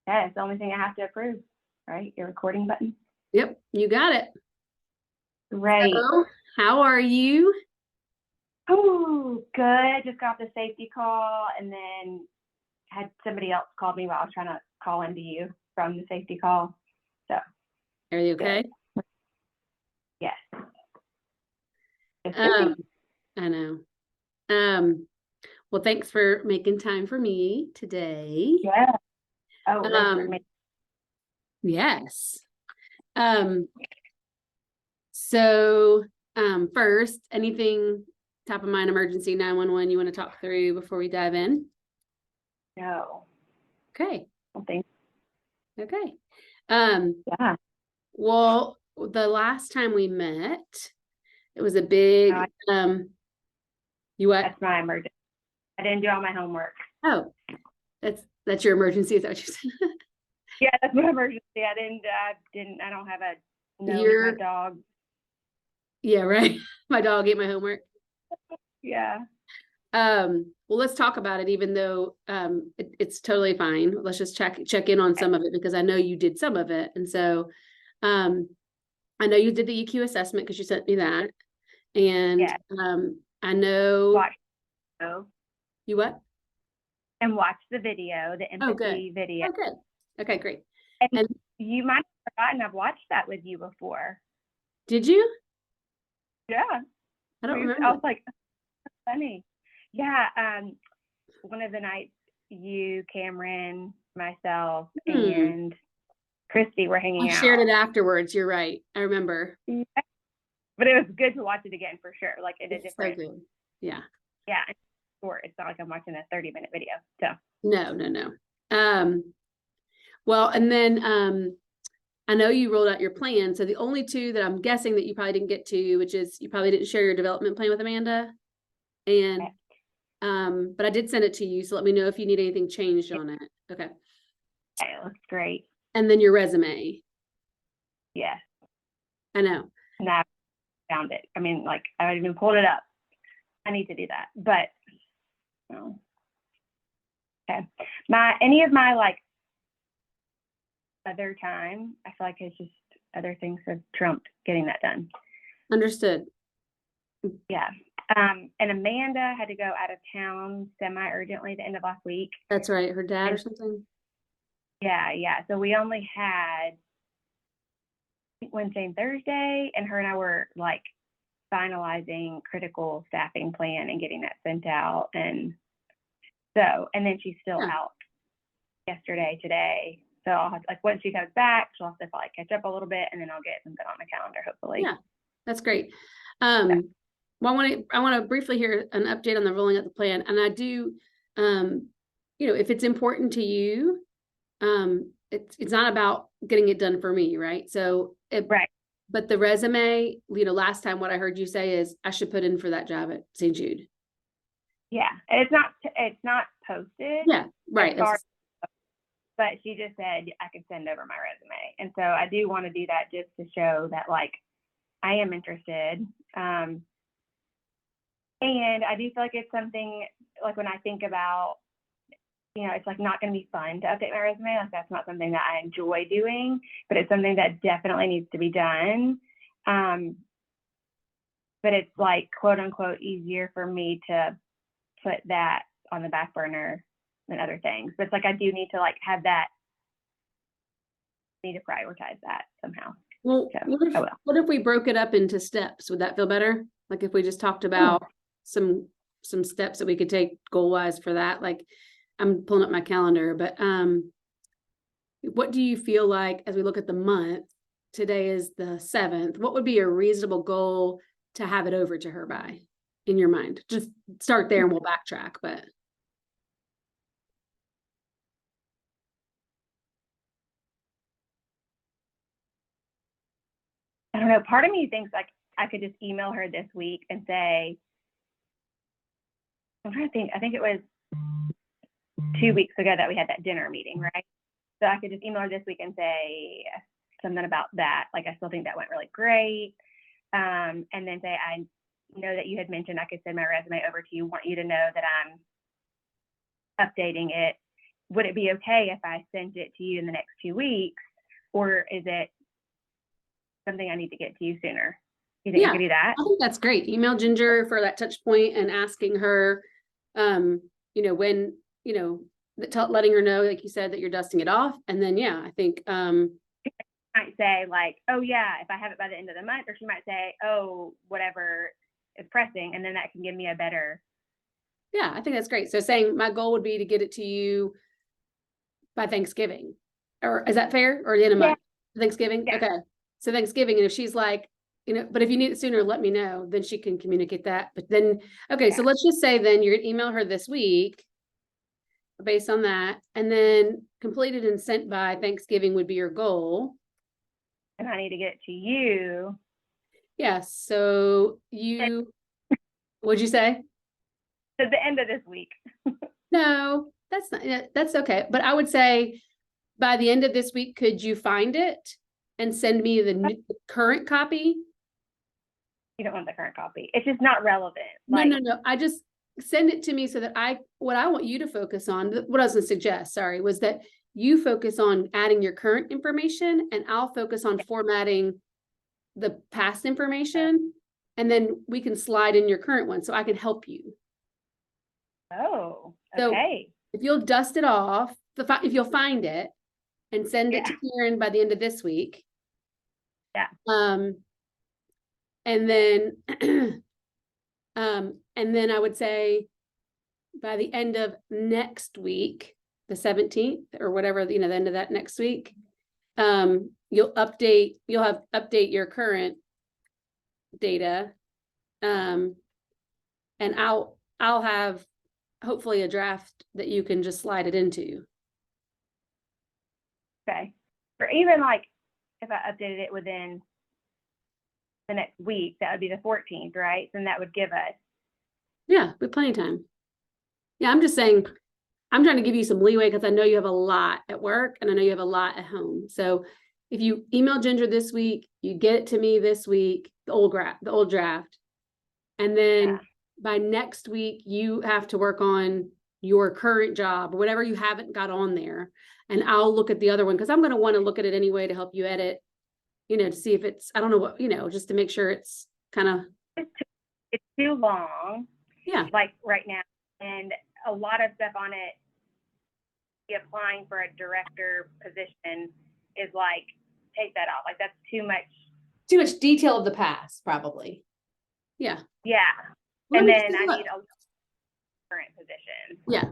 Yeah, it's the only thing I have to approve, right? Your recording button. Yep, you got it. Right. So, how are you? Oh, good. Just got the safety call and then had somebody else call me while I was trying to call into you from the safety call. So, Are you okay? yes. I know. Well, thanks for making time for me today. Yeah. Oh, thanks for making. Yes. So, first, anything top of mind emergency 911 you want to talk through before we dive in? No. Okay. Well, thanks. Okay. Yeah. Well, the last time we met, it was a big, you what? That's my emergency. I didn't do all my homework. Oh, that's your emergency, is that what you said? Yeah, that's my emergency. I don't have a note with my dog. Yeah, right. My dog ate my homework. Yeah. Well, let's talk about it, even though it's totally fine. Let's just check in on some of it because I know you did some of it. And so I know you did the EQ assessment because you sent me that. And yeah. I know you what? And watch the video, the empathy video. Oh, good. Okay, great. And you might have forgotten I've watched that with you before. Did you? Yeah. I don't remember. I was like, that's funny. Yeah. One of the nights you, Cameron, myself, and Christy were hanging out. I shared it afterwards. You're right. I remember. Yeah. But it was good to watch it again for sure. Like in a different. So good. Yeah. Yeah. Short. It's not like I'm watching a 30-minute video. So. No. Well, and then I know you rolled out your plan. So the only two that I'm guessing that you probably didn't get to, which is you probably didn't share your development plan with Amanda. And but I did send it to you. So let me know if you need anything changed on it. Okay. It looks great. And then your resume. Yeah. I know. And I found it. I mean, like I even pulled it up. I need to do that. But no. Okay. Any of my like other time, I feel like it's just other things have trumped getting that done. Understood. Yeah. And Amanda had to go out of town semi-urgently the end of last week. That's right. Her dad or something. Yeah. So we only had Wednesday and Thursday, and her and I were like finalizing critical staffing plan and getting that sent out. And then she's still out yesterday, today. So I'll have, like, once she comes back, she'll have to like catch up a little bit, and then I'll get something on the calendar, hopefully. Yeah, that's great. Well, I want to briefly hear an update on the rolling out the plan. And I do, if it's important to you, it's not about getting it done for me, right? So right. But the resume, last time what I heard you say is I should put in for that job at St. Jude. Yeah, and it's not posted. Yeah, right. But she just said I could send over my resume, and so I do want to do that just to show that like I am interested. And I do feel like it's something like when I think about, it's like not going to be fun to update my resume. Like that's not something that I enjoy doing, but it's something that definitely needs to be done. But it's like quote unquote easier for me to put that on the back burner than other things. But it's like I do need to like have that. Need to prioritize that somehow. Well, so, what if we broke it up into steps? Would that feel better? Like if we just talked about some steps that we could take goal wise for that. Like I'm pulling up my calendar, but what do you feel like as we look at the month? Today is the 7th. What would be a reasonable goal to have it over to her by in your mind? Just start there and we'll backtrack, but I don't know. Part of me thinks like I could just email her this week and say, I'm trying to think. I think it was 2 weeks ago that we had that dinner meeting, right? So I could just email her this week and say something about that. Like, I still think that went really great. And then say, I know that you had mentioned I could send my resume over to you. Want you to know that I'm updating it. would it be okay if I sent it to you in the next 2 weeks, or is it something I need to get to you sooner? You think I could do that? I think that's great. Email Ginger for that touch point and asking her, when, letting her know, like you said, that you're dusting it off. And then, yeah, I think, might say like, oh yeah, if I have it by the end of the month, or she might say, oh, whatever is pressing. And then that can give me a better. Yeah, I think that's great. So saying my goal would be to get it to you by Thanksgiving, or is that fair? Or the end of month? Thanksgiving? Yeah. Okay. So Thanksgiving, and if she's like, but if you need it sooner, let me know, then she can communicate that. But then, okay, so let's just say then you're gonna email her this week based on that, and then completed and sent by Thanksgiving would be your goal. And I need to get it to you. Yeah, so what'd you say? At the end of this week. No, that's not, that's okay. But I would say by the end of this week, could you find it and send me the current copy? You don't want the current copy. It's just not relevant. No. I just send it to me so that what I want you to focus on, what I was going to suggest, sorry, was that you focus on adding your current information and I'll focus on formatting the past information, and then we can slide in your current one so I can help you. Oh, okay. So if you'll dust it off, if you'll find it and send it to Karen by the end of this week. Yeah. And then I would say by the end of next week, the 17th or whatever, the end of that next week, you'll update your current data. And I'll have hopefully a draft that you can just slide it into. Okay. Or even like if I updated it within the next week, that would be the 14th, right? Then that would give us. Yeah, we have plenty of time. Yeah, I'm just saying, I'm trying to give you some leeway because I know you have a lot at work and I know you have a lot at home. So if you email Ginger this week, you get it to me this week, the old draft. And then by next week, you have to work on your current job or whatever you haven't got on there. And I'll look at the other one because I'm going to want to look at it anyway to help you edit, to see if it's, I don't know what, just to make sure it's kind of. It's too long. Yeah. Like right now. And a lot of stuff on it, applying for a director position is like, take that off. Like that's too much detail of the past, probably. Yeah. Yeah. Well, and then I need a current position. Yeah,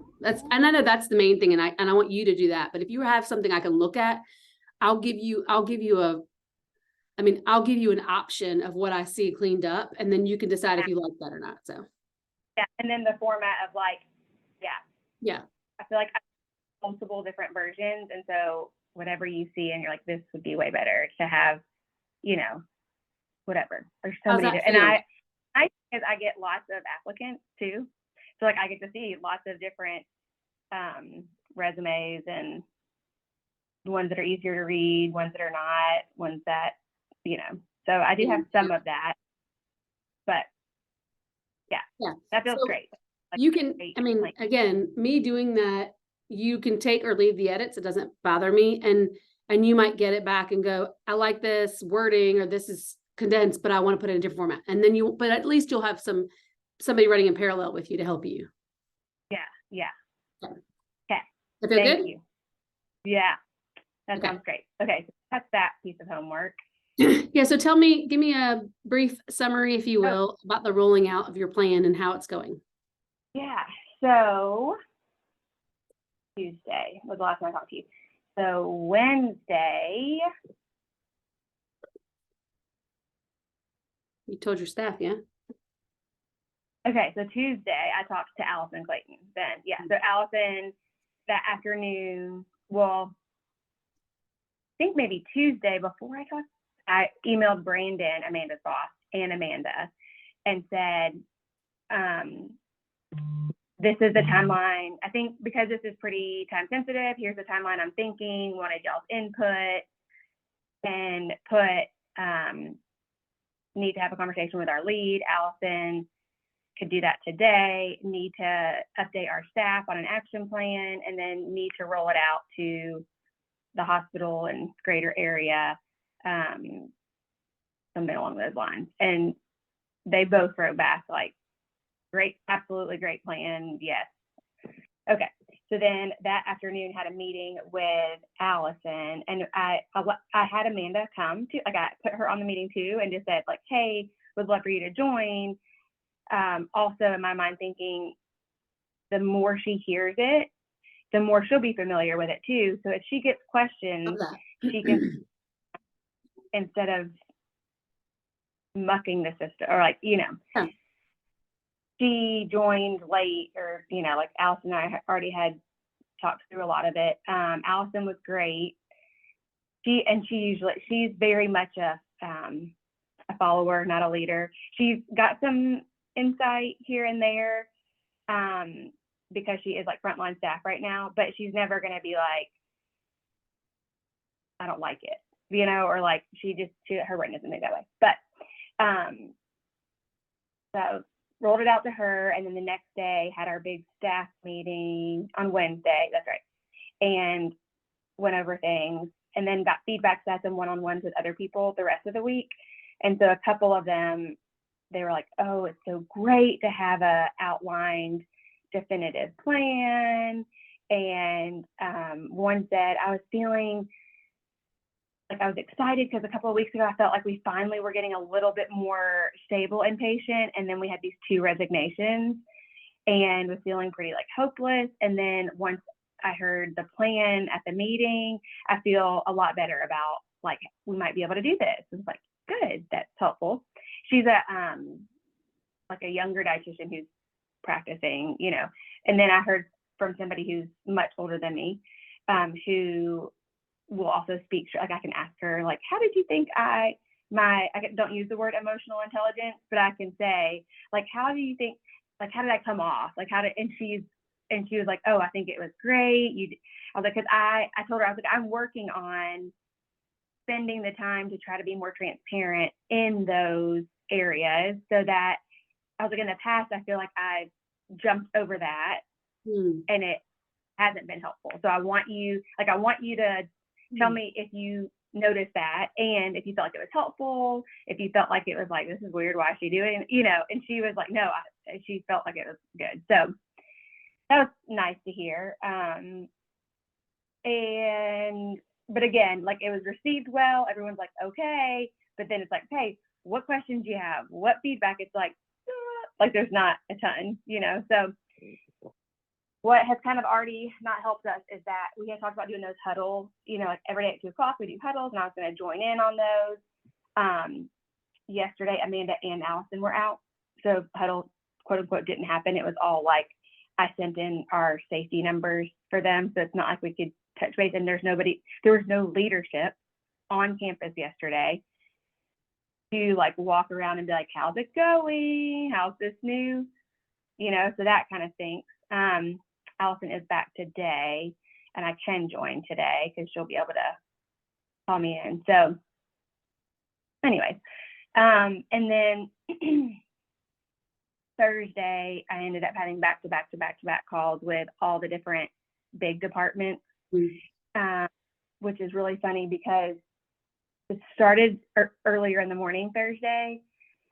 and I know that's the main thing, and I want you to do that. But if you have something I can look at, I'll give you an option of what I see cleaned up, and then you can decide if you like that or not. So. Yeah, and then the format of like, yeah. I feel like I have multiple different versions, and so whatever you see, and you're like, this would be way better to have, whatever. There's so many, and I get lots of applicants too, so like I get to see lots of different resumes and ones that are easier to read, ones that are not, ones that So I do have some of that, but that feels great. Like, you can, again, me doing that, you can take or leave the edits. It doesn't bother me. And you might get it back and go, I like this wording, or this is condensed, but I want to put it in a different format. And then but at least you'll have somebody running in parallel with you to help you. Yeah. Okay. That feel good? You. Yeah. That sounds great. Okay. So that's that piece of homework. Yeah. So give me a brief summary, if you will, about the rolling out of your plan and how it's going. Yeah. So Tuesday was the last time I talked to you. So Wednesday. You told your staff, yeah? Okay. So Tuesday I talked to Allison Clayton then. Yeah. So Allison that afternoon, well, I think maybe Tuesday before I emailed Brandon, Amanda's boss, and Amanda, and said, this is the timeline. I think because this is pretty time sensitive, here's the timeline I'm thinking, wanted y'all's input, and need to have a conversation with our lead, Allison, could do that today, need to update our staff on an action plan, and then need to roll it out to the hospital and greater area, something along those lines. And they both wrote back like, great, absolutely great plan, yes. Okay, so then that afternoon had a meeting with Allison, and I had Amanda come to, like I put her on the meeting too, and just said like, hey, would love for you to join. Also in my mind thinking, the more she hears it, the more she'll be familiar with it too. So if she gets questions, she can, instead of mucking the system or like, Yeah. She joined late, or, like Allison and I already had talked through a lot of it. Allison was great. She's very much a follower, not a leader. She's got some insight here and there, because she is like frontline staff right now, but she's never going to be like, I don't like it, or like her brain doesn't think that way. But so rolled it out to her, and then the next day had our big staff meeting on Wednesday. That's right. And went over things, and then got feedback session one-on-ones with other people the rest of the week. And so a couple of them, they were like, oh, it's so great to have a outlined definitive plan. And one said, I was feeling like I was excited because a couple of weeks ago, I felt like we finally were getting a little bit more stable inpatient. And then we had these 2 resignations and was feeling pretty like hopeless. And then once I heard the plan at the meeting, I feel a lot better about like, we might be able to do this. It's like, good, that's helpful. She's like a younger dietitian who's practicing, and then I heard from somebody who's much older than me, who will also speak, like I can ask her, like, how did you think I don't use the word emotional intelligence, but I can say, like, how do you think, like, how did I come off? Like, and she was like, oh, I think it was great. I was like, because I told her, I was like, I'm working on spending the time to try to be more transparent in those areas, so that I was like, in the past, I feel like I've jumped over that and it hasn't been helpful. So I want you to tell me if you noticed that, and if you felt like it was helpful, if you felt like it was like, this is weird, why is she doing it? And she was like, no, she felt like it was good. So that was nice to hear. But again, like, it was received well. Everyone's like, okay. But then it's like, hey, what questions do you have? What feedback? It's like there's not a ton, So what has kind of already not helped us is that we had talked about doing those huddles, like every day at 2:00 we do huddles, and I was going to join in on those. Yesterday, Amanda and Allison were out, so huddle, quote unquote, didn't happen. It was all like, I sent in our safety numbers for them, so it's not like we could touch base, and there was no leadership on campus yesterday to like walk around and be like, how's it going? How's this new? So that kind of stinks. Allison is back today, and I can join today because she'll be able to call me in. So anyways, and then Thursday, I ended up having back-to-back calls with all the different big departments, which is really funny because it started earlier in the morning Thursday,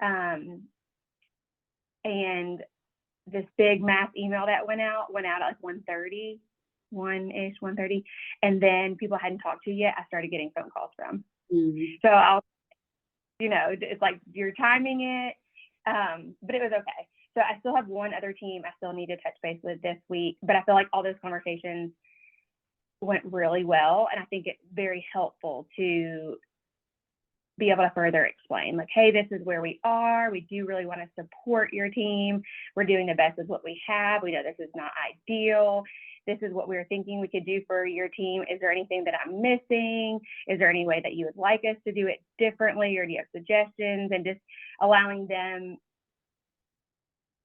and this big mass email that went out at like 1:30, 1:30, and then people I hadn't talked to yet, I started getting phone calls from. So it's like you're timing it, but it was okay. So I still have one other team I still need to touch base with this week, but I feel like all those conversations went really well, and I think it's very helpful to be able to further explain, like, hey, this is where we are. We do really want to support your team. We're doing the best with what we have. We know this is not ideal. This is what we were thinking we could do for your team. Is there anything that I'm missing? Is there any way that you would like us to do it differently, or do you have suggestions? And just allowing them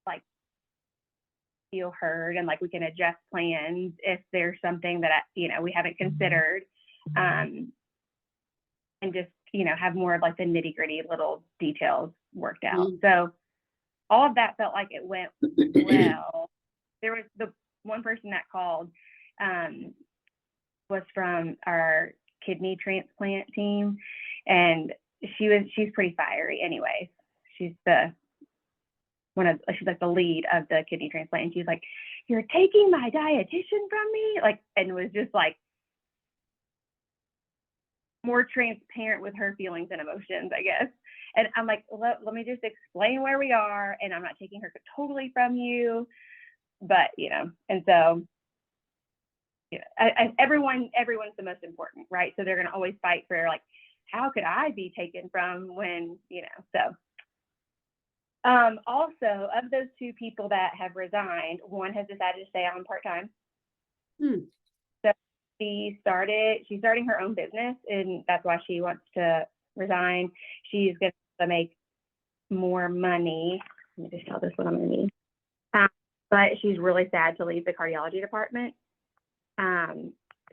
like feel heard, and like we can adjust plans if there's something that we haven't considered, and just have more of like the nitty gritty little details worked out. So all of that felt like it went well. There was the one person that called was from our kidney transplant team, and she's pretty fiery anyways. She's she's like the lead of the kidney transplant, and she's like, "You're taking my dietitian from me," like, and was just like more transparent with her feelings and emotions, I guess. And I'm like, let me just explain where we are, and I'm not taking her totally from you, but and so everyone's the most important, right? So they're going to always fight for, like, how could I be taken from when, so. Also, of those 2 people that have resigned, one has decided to stay on part-time. So she's starting her own business, and that's why she wants to resign. She's going to make more money. Let me just tell this what I'm going to need. But she's really sad to leave the cardiology department.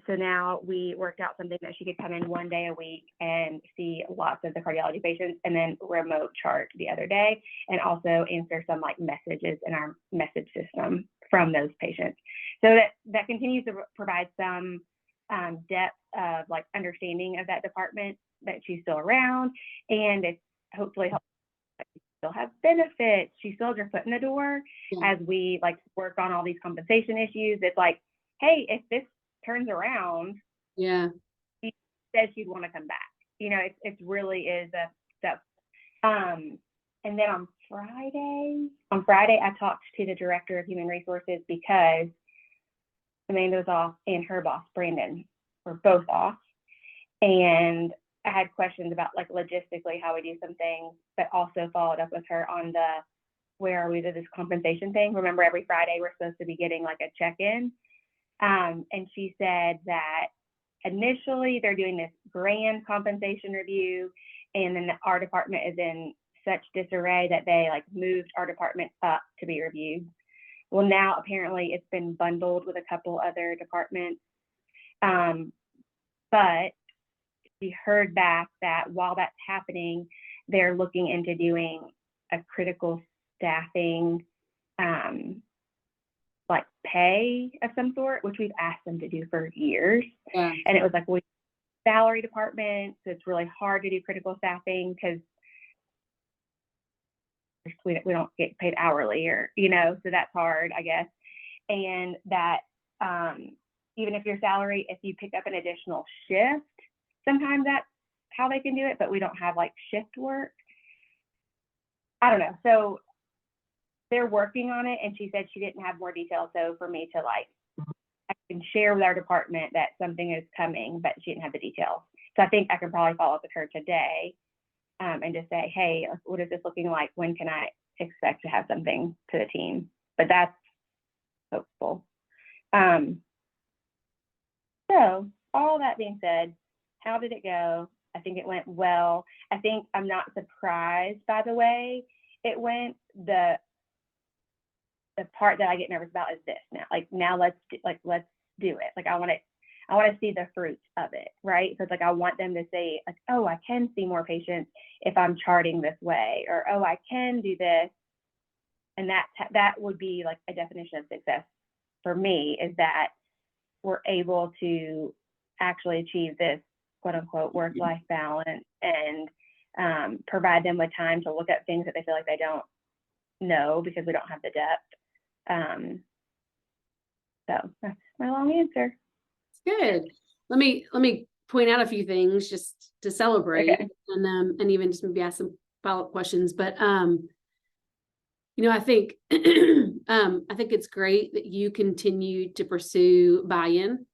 So now we worked out something that she could come in 1 day a week and see lots of the cardiology patients, and then remote chart the other day, and also answer some like messages in our message system from those patients. So that continues to provide some depth of like understanding of that department, that she's still around, and it's hopefully still have benefits. She still has her foot in the door as we like work on all these compensation issues. It's like, hey, if this turns around, she said she'd want to come back. It really is a step. And then on Friday, I talked to the director of human resources, because Amanda was off and her boss, Brandon, were both off. And I had questions about like logistically how we do some things, but also followed up with her on the where are we to this compensation thing. Remember, every Friday we're supposed to be getting like a check-in. And she said that initially they're doing this grand compensation review, and then our department is in such disarray that they like moved our department up to be reviewed. Well, now apparently it's been bundled with a couple other departments. But we heard back that while that's happening, they're looking into doing a critical staffing like pay of some sort, which we've asked them to do for years. And it was like, salary department, so it's really hard to do critical staffing because we don't get paid hourly, or so that's hard, I guess. And that even if your salary, if you pick up an additional shift, sometimes that's how they can do it, but we don't have like shift work. I don't know. So they're working on it, and she said she didn't have more details. So for me to like, I can share with our department that something is coming, but she didn't have the details. So I think I can probably follow up with her today and just say, hey, what is this looking like? When can I expect to have something to the team? But that's hopeful. So all that being said, how did it go? I think it went well. I think I'm not surprised by the way it went. The part that I get nervous about is this now. Like, now let's do it. Like, I want to see the fruits of it, right? So it's like, I want them to say like, oh, I can see more patients if I'm charting this way, or, oh, I can do this. And that would be like a definition of success for me, is that we're able to actually achieve this quote unquote work-life balance, and provide them with time to look at things that they feel like they don't know because we don't have the depth. So that's my long answer. Good. Let me point out a few things just to celebrate, okay. and even just maybe ask some follow-up questions. But I think I think it's great that you continue to pursue buy-in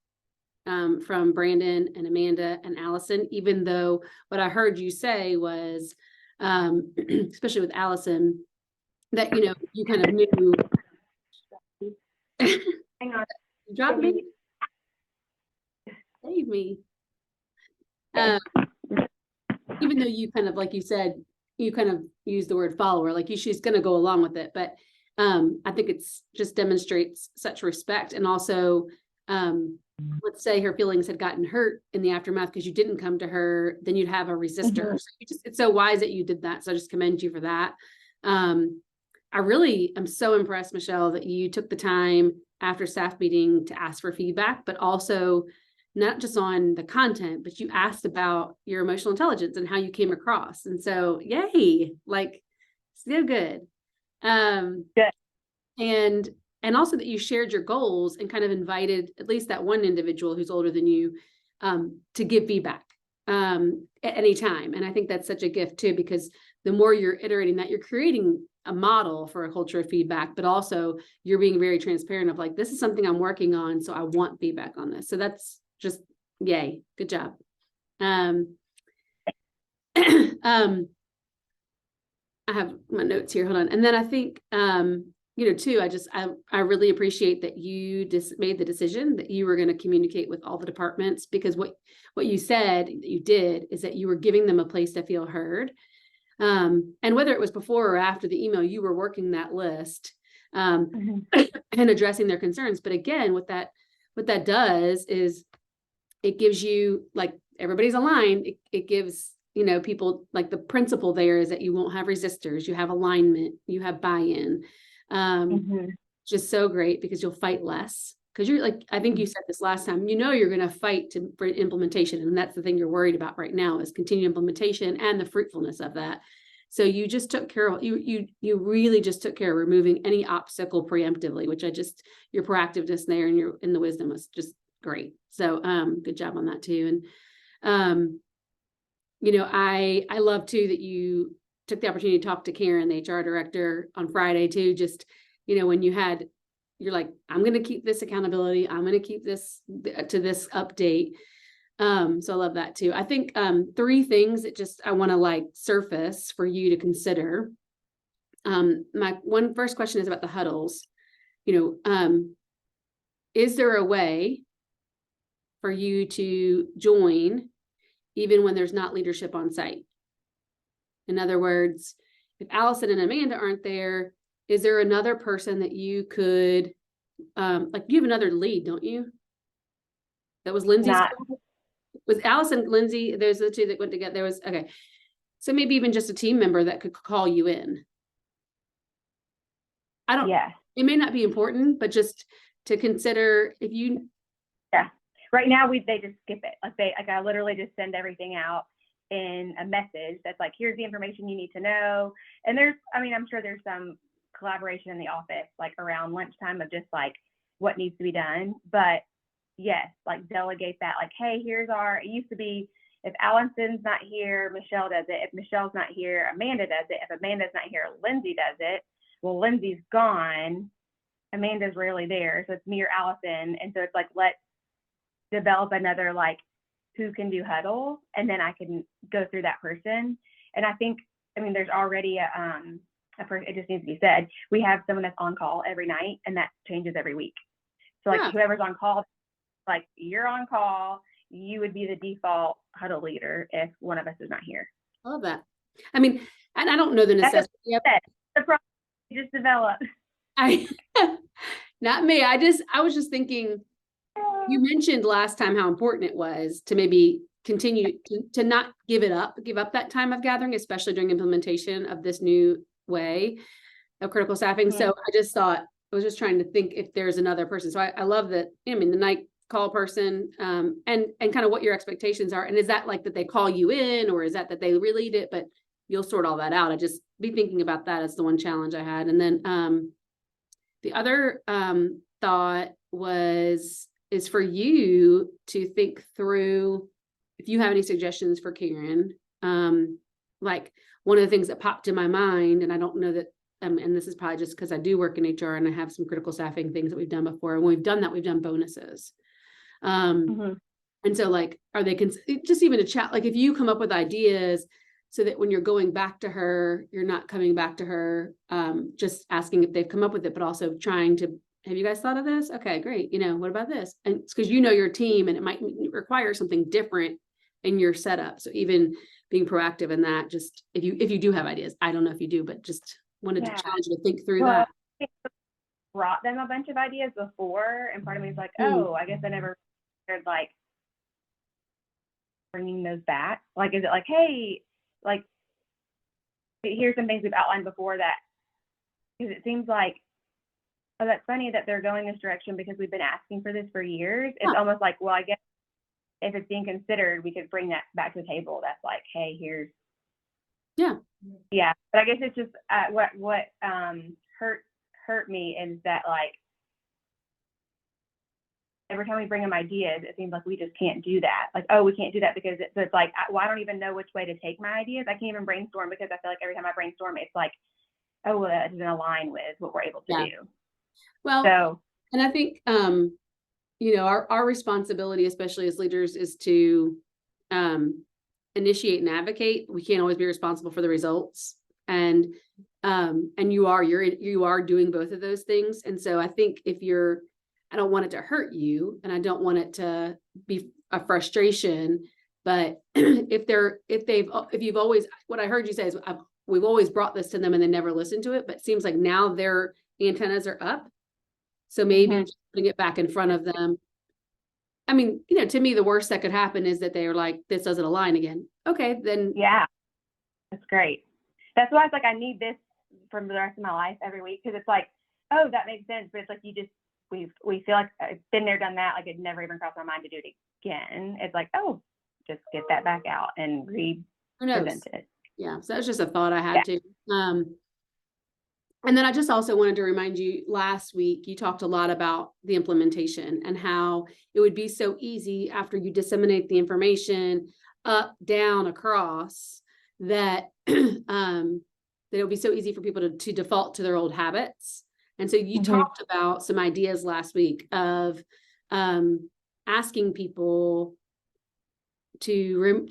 from Brandon and Amanda and Allison, even though what I heard you say was, especially with Allison, that you kind of knew. Hang on. You dropped me. Save me. Even though you kind of, like you said, you kind of use the word follower, like she's going to go along with it, but I think it's just demonstrates such respect. And also, let's say her feelings had gotten hurt in the aftermath because you didn't come to her, then you'd have a resistor. So it's so wise that you did that. So I just commend you for that. I really am so impressed, Michelle, that you took the time after staff meeting to ask for feedback, but also not just on the content, but you asked about your emotional intelligence and how you came across. And so, yay, like, so good. Good. And also that you shared your goals and kind of invited at least that one individual who's older than you to give feedback at any time. And I think that's such a gift too, because the more you're iterating that, you're creating a model for a culture of feedback, but also you're being very transparent of like, this is something I'm working on, so I want feedback on this. So that's just yay, good job. I have my notes here, hold on. And then I think, too, I really appreciate that you just made the decision that you were going to communicate with all the departments, because what you said that you did is that you were giving them a place to feel heard. And whether it was before or after the email, you were working that list and addressing their concerns. But again, what that does is it gives you, like, everybody's aligned. It gives, people, like, the principle there is that you won't have resistors, you have alignment, you have buy-in. Just so great, because you'll fight less. Because you're like, I think you said this last time, you're going to fight for implementation. And that's the thing you're worried about right now, is continued implementation and the fruitfulness of that. So you just took care of, you really just took care of removing any obstacle preemptively, which your proactiveness there and the wisdom was just great. So good job on that too. And I love too that you took the opportunity to talk to Karen, the HR director, on Friday too. Just, when you're like, I'm going to keep this accountability. I'm going to keep this to this update. So I love that too. I think 3 things that I want to surface for you to consider. My first question is about the huddles. Is there a way for you to join even when there's not leadership on site? In other words, if Allison and Amanda aren't there, is there another person that you could, you have another lead, don't you? That was Lindsay's. Was Allison, Lindsay, there's the 2 that went together. Okay. So maybe even just a team member that could call you in. It may not be important, but just to consider if you. Yeah. Right now they just skip it. I literally just send everything out in a message that's like, here's the information you need to know. And I'm sure there's some collaboration in the office, like around lunchtime, of just like what needs to be done. But yes, delegate that, hey, it used to be, if Allison's not here, Michelle does it. If Michelle's not here, Amanda does it. If Amanda's not here, Lindsay does it. Well, Lindsay's gone, Amanda's rarely there, so it's me or Allison. And so it's let's develop another who can do huddle, and then I can go through that person. And I think, there's already a person, it just needs to be said, we have someone that's on call every night, and that changes every week. So whoever's on call, you're on call, you would be the default huddle leader if one of us is not here. I love that. And I don't know the necessity. The problem just develop. Not me. I was just thinking, you mentioned last time how important it was to maybe continue to not give up that time of gathering, especially during implementation of this new way of critical staffing. So I just thought, I was just trying to think if there's another person. So I love that. The night call person, and kind of what your expectations are. And is that that they call you in, or is that they relayed it, but you'll sort all that out. I just be thinking about that as the one challenge I had. And then the other thought is for you to think through if you have any suggestions for Karen. One of the things that popped in my mind, and I don't know that, and this is probably just because I do work in HR and I have some critical staffing things that we've done before. And when we've done that, we've done bonuses. And so are they just even a chat, if you come up with ideas so that when you're going back to her, you're not coming back to her, just asking if they've come up with it, but also trying to, have you guys thought of this? Okay, great. What about this? And it's because your team, and it might require something different in your setup. So even being proactive in that, just if you do have ideas, I don't know if you do, but just wanted to challenge you to think through that. I brought them a bunch of ideas before, and part of me is oh, I guess I never considered bringing those back. Is it hey, here's some things we've outlined before that because it seems like, oh, that's funny that they're going this direction because we've been asking for this for years. It's almost like, well, I guess if it's being considered, we could bring that back to the table. That's like, hey, here's. Yeah. Yeah. But I guess it's just what hurt me is that, like, every time we bring them ideas, it seems like we just can't do that. Like, oh, we can't do that because it's like, well, I don't even know which way to take my ideas. I can't even brainstorm because I feel like every time I brainstorm, it's like, oh, well, that doesn't align with what we're able to do. Well, so, and I think, you know, our responsibility, especially as leaders, is to initiate and advocate. We can't always be responsible for the results. And you are doing both of those things. And so I think I don't want it to hurt you, and I don't want it to be a frustration, but if you've always, what I heard you say is we've always brought this to them and they never listened to it, but it seems like now their antennas are up. So maybe just putting it back in front of them. I mean, you know, to me, the worst that could happen is that they are like, this doesn't align again. Okay, then. Yeah, that's great. That's why it's like, I need this for the rest of my life every week. Cause it's like, oh, that makes sense. But it's like, we feel like I've been there, done that. Like, it never even crossed my mind to do it again. It's like, oh, just get that back out and present it. Yeah. So that's just a thought I had to. And then I just also wanted to remind you, last week, you talked a lot about the implementation and how it would be so easy after you disseminate the information up, down, across, that, that it would be so easy for people to default to their old habits. And so you talked about some ideas last week of asking people to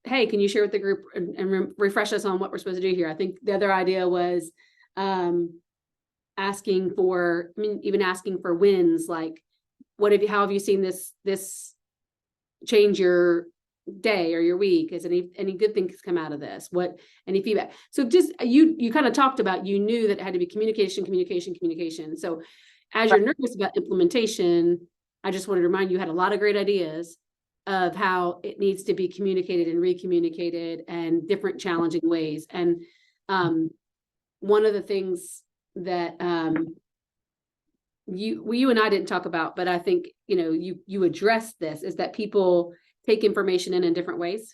hey, can you share with the group and refresh us on what we're supposed to do here? I think the other idea was asking for wins, like how have you seen this change your day or your week? Is any good things come out of this? Any feedback? So just you kind of talked about, you knew that it had to be communication. So as you're nervous about implementation, I just wanted to remind you had a lot of great ideas of how it needs to be communicated and recommunicated and different challenging ways. And one of the things that you and I didn't talk about, but I think, you know, you addressed this, is that people take information in different ways.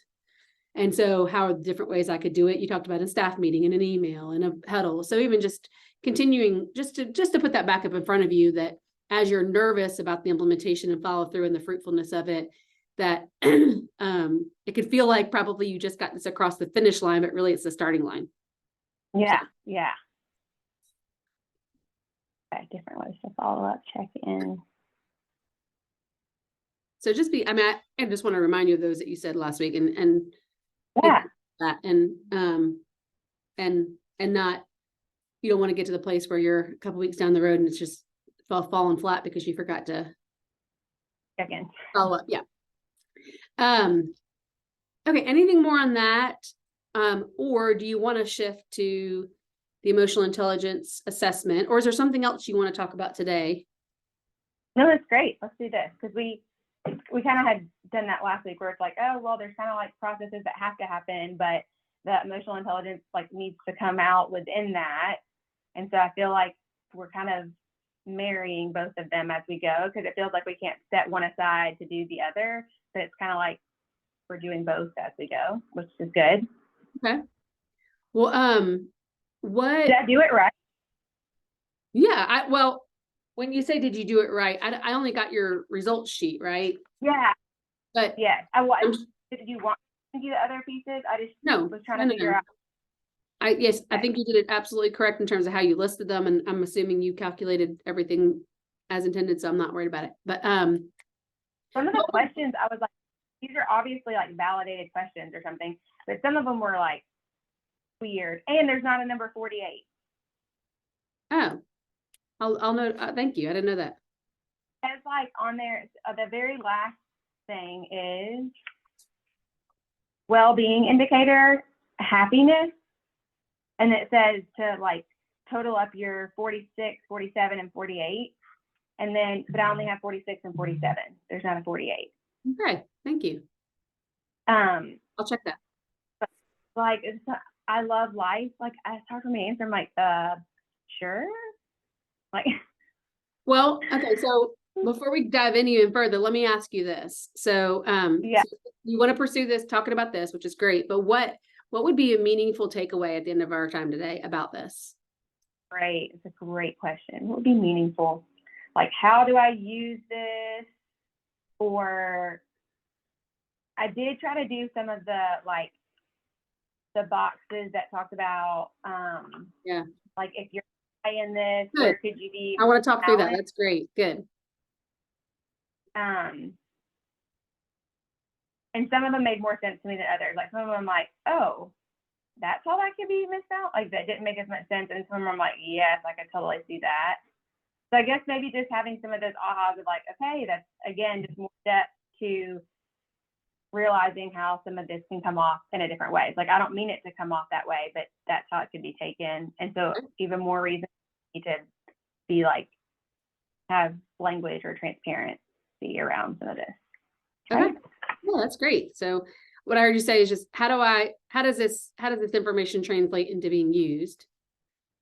And so how are the different ways I could do it? You talked about a staff meeting, in an email, in a huddle. So even just continuing just to put that back up in front of you, that as you're nervous about the implementation and follow through and the fruitfulness of it, that it could feel like probably you just got this across the finish line, but really it's the starting line. Yeah. Okay, different ways to follow up, check in. So I just want to remind you of those that you said last week, and yeah, that and not, you don't want to get to the place where you're a couple weeks down the road and it's just falling flat because you forgot to check in. Follow up. Yeah. Okay. Anything more on that? Or do you want to shift to the emotional intelligence assessment, or is there something else you want to talk about today? No, that's great. Let's do this, because we kind of had done that last week, where it's like, oh, well, there's kind of like processes that have to happen, but the emotional intelligence like needs to come out within that. And so I feel like we're kind of marrying both of them as we go, because it feels like we can't set one aside to do the other, but it's kind of like we're doing both as we go, which is good. Okay. Well, what did I do it right? Yeah, well, when you say did you do it right, I only got your results sheet, right? Yeah. But yeah, did you want to do the other pieces? I just was trying to figure out. Yes, I think you did it absolutely correct in terms of how you listed them, and I'm assuming you calculated everything as intended, so I'm not worried about it. But some of the questions, I was like, these are obviously like validated questions or something, but some of them were like weird, and there's not a number 48. Oh, I'll note. Thank you. I didn't know that. It's like on there, the very last thing is well-being indicator, happiness. And it says to like total up your 46, 47, and 48. And then, but I only have 46 and 47. There's not a 48. Okay. Thank you. I'll check that. Like, I love life. Like, it's hard for me to answer. I'm like, sure. Like, Well, okay, so before we dive in even further, let me ask you this. So, yeah, so you want to pursue this, talking about this, which is great, but what would be a meaningful takeaway at the end of our time today about this? great. It's a great question. What would be meaningful? Like, how do I use this? Or I did try to do some of the like the boxes that talked about Yeah, like if you're in this, good. where could you be I want to talk through that. balanced? That's great. Good. And some of them made more sense to me than others. Like some of them I'm like, oh, that's how that could be missed out. Like that didn't make as much sense. And some of them I'm like, yes, I could totally see that. So I guess maybe just having some of those ahas of like, okay, that's again just more steps to realizing how some of this can come off in a different way. Like I don't mean it to come off that way, but that's how it could be taken. And so even more reason to be like have language or transparency around some of this. Okay. Yeah, that's great. So what I heard you say is just how does this information translate into being used?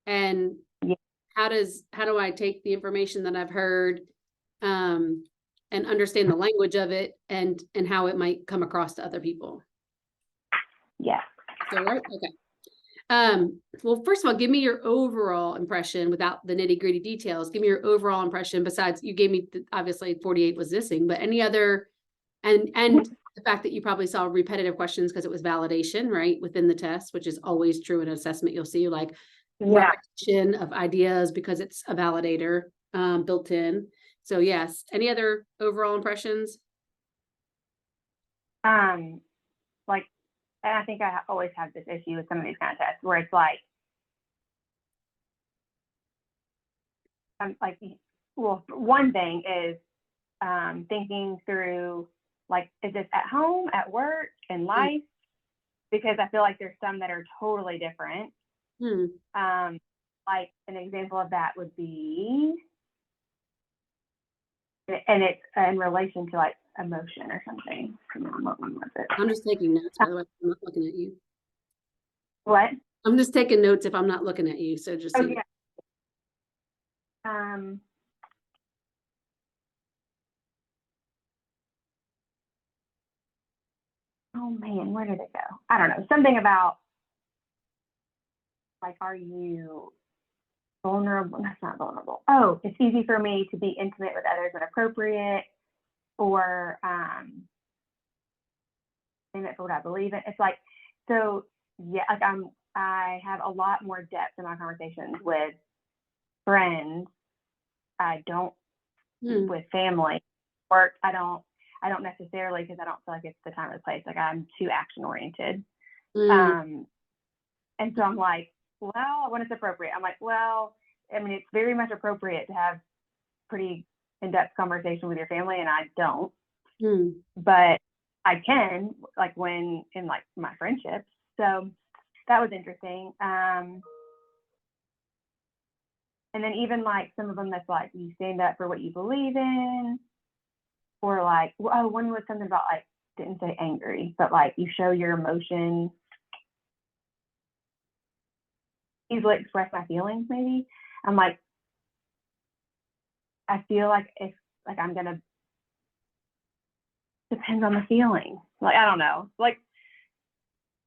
And Yeah. how do I take the information that I've heard and understand the language of it and how it might come across to other people? Yeah. So right, okay. Well, first of all, give me your overall impression without the nitty-gritty details. Give me your overall impression besides you gave me obviously 48 was missing, but any other and the fact that you probably saw repetitive questions because it was validation, right, within the test, which is always true in assessment. You'll see like repetition of ideas because it's a validator built in. So yes, any other overall impressions? Like, and I think I always have this issue with some of these kind of tests where it's like, well, one thing is thinking through like, is this at home, at work, in life? Because I feel like there's some that are totally different. Like an example of that would be, and it's in relation to like emotion or something. What one was it? I'm just taking notes, by the way. I'm not looking at you. What? I'm just taking notes if I'm not looking at you. So just. Oh, yeah. Oh man, where did it go? I don't know. Something about like, are you vulnerable? That's not vulnerable. Oh, it's easy for me to be intimate with others when appropriate, or it for what I believe in. It's like, so yeah, like I have a lot more depth in my conversations with friends. I don't with family. Work, I don't necessarily, because I don't feel like it's the time or the place. Like I'm too action oriented. And so I'm like, well, when it's appropriate, I'm like, well, I mean, it's very much appropriate to have pretty in-depth conversation with your family, and I don't. But I can, like when in like my friendships. So that was interesting. And then even like some of them that's like you stand up for what you believe in, or like, oh, one was something about like, didn't say angry, but like you show your emotion, easily express my feelings. Maybe I'm like, I feel like if like I'm gonna depends on the feeling. Like I don't know. Like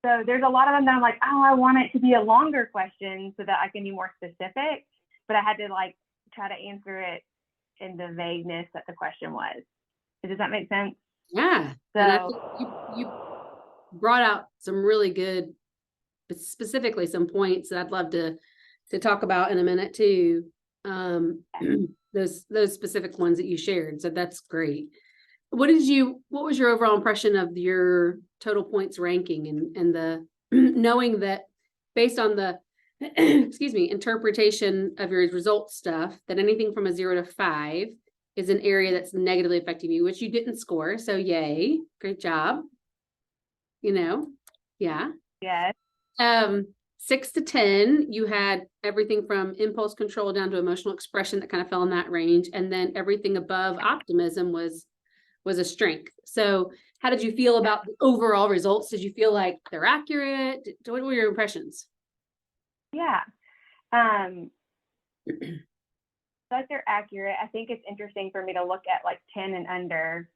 so there's a lot of them that I'm like, oh, I want it to be a longer question so that I can be more specific. But I had to like try to answer it in the vagueness that the question was. Does that make sense? Yeah. So, and I think you brought out some really good, specifically some points that I'd love to talk about in a minute too. Those specific ones that you shared. So that's great. What was your overall impression of your total points ranking and the knowing that based on the excuse me, interpretation of your results stuff, that anything from a 0 to 5 is an area that's negatively affecting you, which you didn't score. So yay, great job. Yeah. Yes. 6 to 10, you had everything from impulse control down to emotional expression that kind of fell in that range. And then everything above optimism was a strength. So how did you feel about the overall results? Did you feel like they're accurate? What were your impressions? Yeah. Like they're accurate. I think it's interesting for me to look at like 10 and under.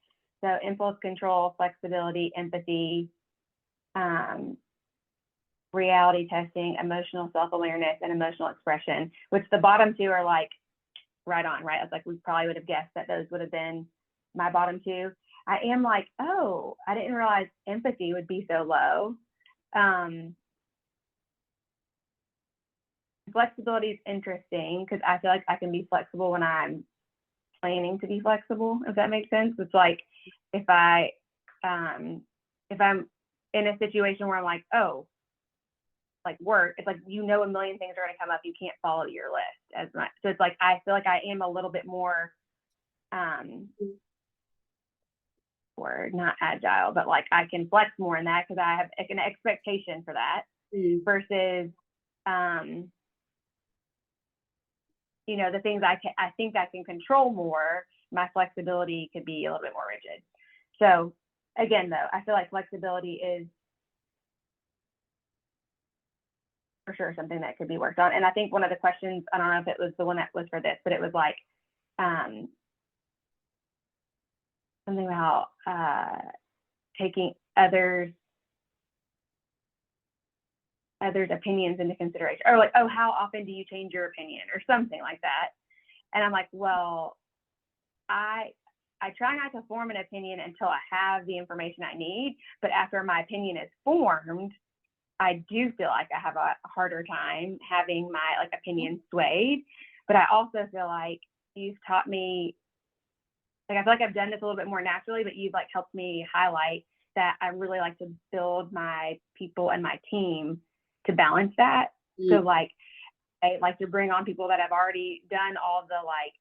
So impulse control, flexibility, empathy, reality testing, emotional self-awareness, and emotional expression, which the bottom two are like right on, right? It's like we probably would have guessed that those would have been my bottom two. I am like, oh, I didn't realize empathy would be so low. Flexibility is interesting because I feel like I can be flexible when I'm planning to be flexible, if that makes sense. It's like if I'm in a situation where I'm like, oh, like work, it's like, you know, a million things are going to come up. You can't follow your list as much. So it's like, I feel like I am a little bit more, or not agile, but like I can flex more in that because I have an expectation for that versus, you know, the things I think I can control more, my flexibility could be a little bit more rigid. So again, though, I feel like flexibility is for sure something that could be worked on. And I think one of the questions, I don't know if it was the one that was for this, but it was like something about taking others' opinions into consideration, or like, oh, how often do you change your opinion, or something like that. And I'm like, well, I try not to form an opinion until I have the information I need. But after my opinion is formed, I do feel like I have a harder time having my like opinion swayed. But I also feel like you've taught me, like I feel like I've done this a little bit more naturally, but you've like helped me highlight that I really like to build my people and my team to balance that. So like I like to bring on people that have already done all the like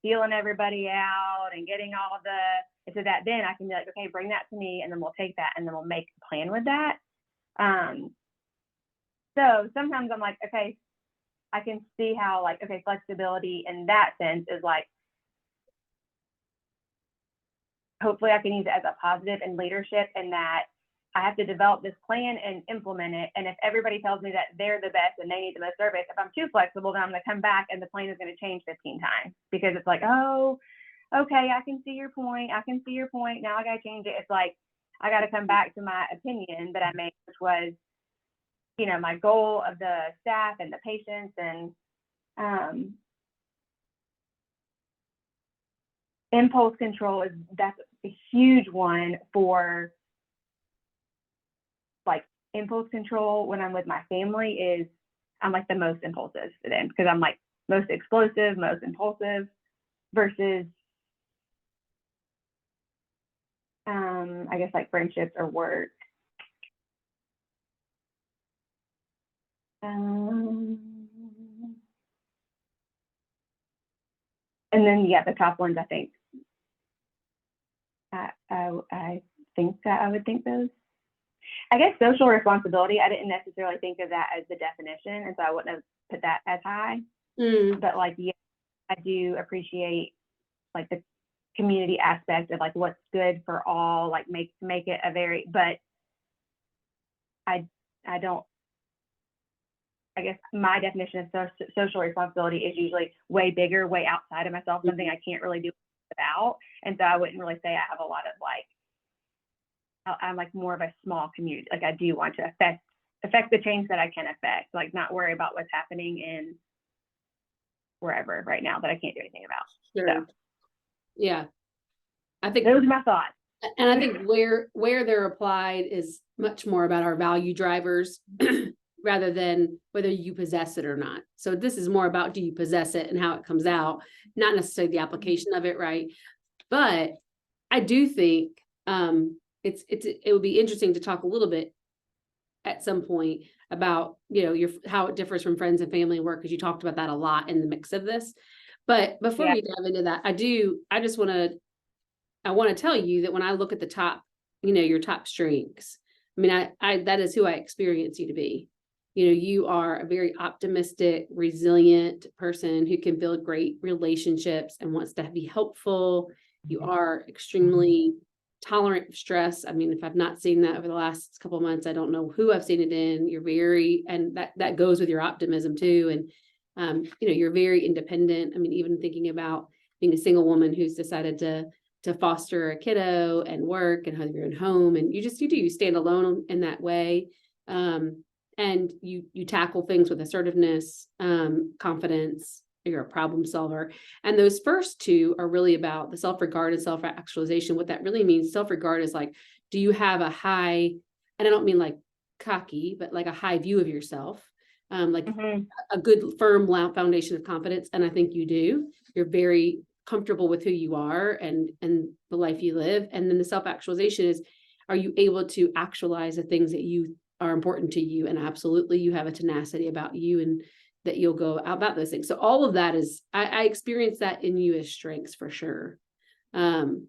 feeling everybody out and getting all of the, so that then I can be like, okay, bring that to me, and then we'll take that and then we'll make a plan with that. So sometimes I'm like, okay, I can see how like, okay, flexibility in that sense is like, hopefully I can use it as a positive in leadership, and that I have to develop this plan and implement it. And if everybody tells me that they're the best and they need the most service, if I'm too flexible, then I'm going to come back and the plan is going to change 15 times, because it's like, oh, okay, I can see your point. I can see your point. Now I got to change it. It's like, I got to come back to my opinion that I made, which was, you know, my goal of the staff and the patients. And impulse control that's a huge one for like impulse control. When I'm with my family, is I'm like the most impulsive to them, because I'm like most explosive, most impulsive, versus I guess like friendships or work. And then yeah, the top ones, I think I think that I would think those. I guess social responsibility, I didn't necessarily think of that as the definition, and so I wouldn't have put that as high. But like, yeah, I do appreciate like the community aspect of like what's good for all, like make it a very, but I don't, I guess my definition of social responsibility is usually way bigger, way outside of myself, something I can't really do without. And so I wouldn't really say I have a lot of like, I'm like more of a small community. Like I do want to affect the change that I can affect, like not worry about what's happening in wherever right now that I can't do anything about. Sure. So, yeah, I think those are my thoughts. And I think where they're applied is much more about our value drivers rather than whether you possess it or not. So this is more about, do you possess it and how it comes out, not necessarily the application of it, right? But I do think it would be interesting to talk a little bit at some point about, you know, how it differs from friends and family and work, because you talked about that a lot in the mix of this. But before we dive into that, I want to tell you that when I look at the top, you know, your top strengths, I mean, I that is who I experience you to be. You know, you are a very optimistic, resilient person who can build great relationships and wants to be helpful. You are extremely tolerant of stress. I mean, if I've not seen that over the last couple of months, I don't know who I've seen it in. You're very, and that goes with your optimism too. And You're very independent. I mean, even thinking about being a single woman who's decided to foster a kiddo and work and have your own home, and you stand alone in that way. And you tackle things with assertiveness, confidence. You're a problem solver. And those first two are really about the self-regard and self-actualization. What that really means, self-regard is like, do you have a high, and I don't mean like cocky, but like a high view of yourself, like a good firm foundation of confidence. And I think you do. You're very comfortable with who you are and the life you live. And then the self-actualization is, are you able to actualize the things that you are important to you? And absolutely, you have a tenacity about you and that you'll go about those things. So all of that is, I experience that in you as strengths for sure. So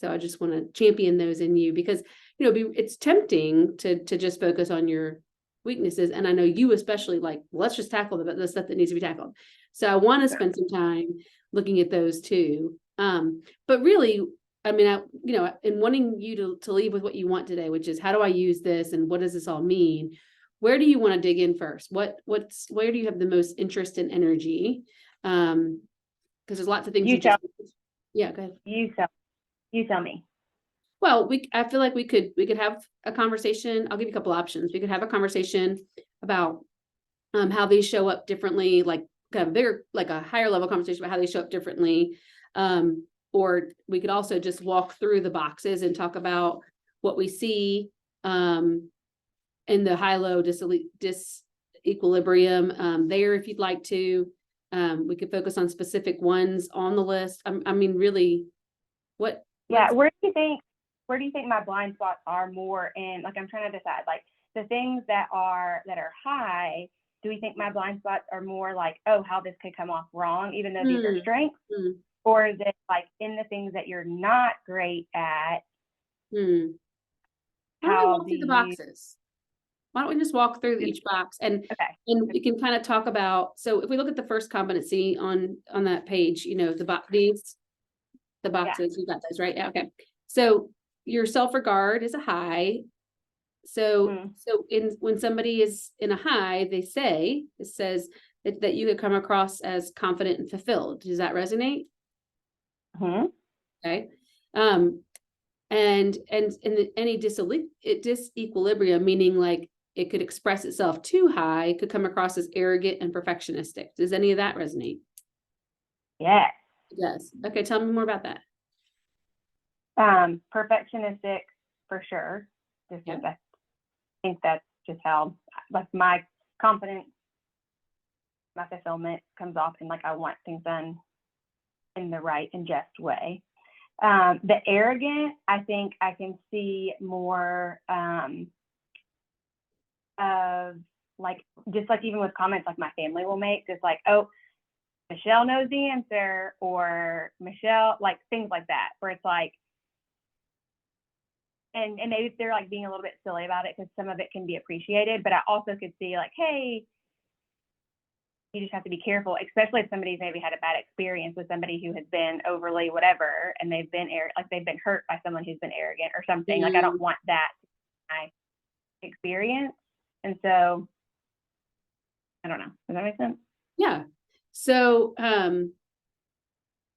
I just want to champion those in you because, it's tempting to just focus on your weaknesses. And I know you especially like, let's just tackle the stuff that needs to be tackled. So I want to spend some time looking at those too. But really, I mean, in wanting you to leave with what you want today, which is how do I use this and what does this all mean? Where do you want to dig in first? Where do you have the most interest and energy? Because there's lots of things yeah, go ahead. You tell me. Well, I feel like we could have a conversation. I'll give you a couple options. We could have a conversation about how these show up differently, like kind of bigger, like a higher level conversation about how they show up differently. Or we could also just walk through the boxes and talk about what we see in the high-low disequilibrium there, if you'd like to. We could focus on specific ones on the list. I mean, really, what? Yeah, where do you think my blind spots are more in? Like, I'm trying to decide, like, the things that are high. Do we think my blind spots are more like, oh, how this could come off wrong, even though these are strengths? Or is it like in the things that you're not great at? How do we walk through the boxes? Why don't we just walk through each box and we can kind of talk about, so if we look at the first competency on that page, the boxes, you got those, right? Yeah, okay. So your self-regard is a high. So when somebody is in a high, it says that you could come across as confident and fulfilled. Does that resonate? Okay. And in any disequilibrium, meaning like it could express itself too high, it could come across as arrogant and perfectionistic. Does any of that resonate? Yes. Yes. Okay. Tell me more about that. Perfectionistic for sure. I think that's just how, like, my confidence, my fulfillment comes off, and like I want things done in the right and just way. The arrogant, I think I can see more of like, just like even with comments like my family will make, just like, oh, Michelle knows the answer, or Michelle, like things like that, where it's like, and maybe they're like being a little bit silly about it because some of it can be appreciated, but I also could see like, hey, you just have to be careful, especially if somebody's maybe had a bad experience with somebody who has been overly whatever, and they've been they've been hurt by someone who's been arrogant or something. Like, I don't want that to be my experience. And so, I don't know. Does that make sense? Yeah. So,